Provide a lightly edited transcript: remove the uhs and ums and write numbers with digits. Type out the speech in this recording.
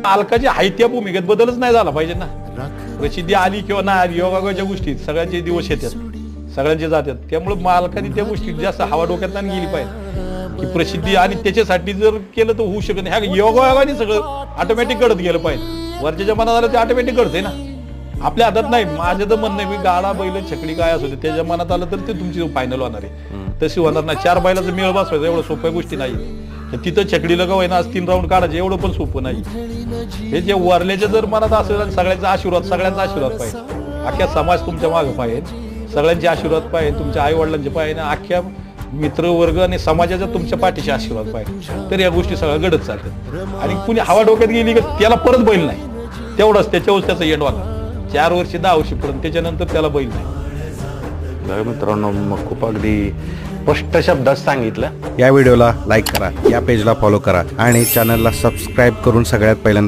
मालकाची आहे त्या भूमिकेत बदलच नाही झाला पाहिजे ना. प्रसिद्धी आली किंवा नाही आली योगाच्या गोष्टीत सगळ्यांचे दिवस येतात, सगळ्यांचे जातात. त्यामुळे मालकाने त्या गोष्टी जास्त हवा डोक्यात नाही गेली पाहिजे की प्रसिद्धी आणि त्याच्यासाठी जर केलं तर होऊ शकत नाही. ह्या योगायोगाने सगळं ऑटोमॅटिक घडत गेलं पाहिजे. वरच्या मनात आलं ते ऑटोमॅटिक घडते ना, आपल्या हातात नाही. माझं तर म्हणणं आहे की गाडा बैल छकडी काय असू दे त्याच्या मनात आलं तर ते तुमची फायनल होणार आहे. तशी होणार नाही. 4 बैलाचं मेळ बसवायचं एवढं सोप्या गोष्टी नाही. तिथं छकडीला का होईना आज 3 राऊंड काढायचे एवढं पण सोपं नाही. हे जे वरल्याच्या जर मनात असेल सगळ्यांचा आशीर्वाद, सगळ्यांचा आशीर्वाद पाहिजे. अख्ख्या समाज तुमच्या मागे पाहिजे, सगळ्यांचे आशीर्वाद पाहिजे, तुमच्या आई वडिलांचे पाहिजे, अख्ख्या मित्रवर्ग आणि समाजाचा तुमच्या पाठीशी आशीर्वाद पाहिजे. तर या गोष्टी सगळ्या घडत चालतात. आणि कुणी हवा डोक्यात गेली की त्याला परत बैल नाही, तेवढंच त्याच्यावर त्याचा एंड होणार. 4 वर्ष 10 वर्षीपर्यंत, त्याच्यानंतर त्याला बैल नाही. मित्रांनो, मग खूप अगदी स्पष्ट शब्दात सांगितलं. या व्हिडिओला लाईक करा, या पेजला फॉलो करा आणि चॅनलला सबस्क्राईब करून सगळ्यात पहिल्यांदा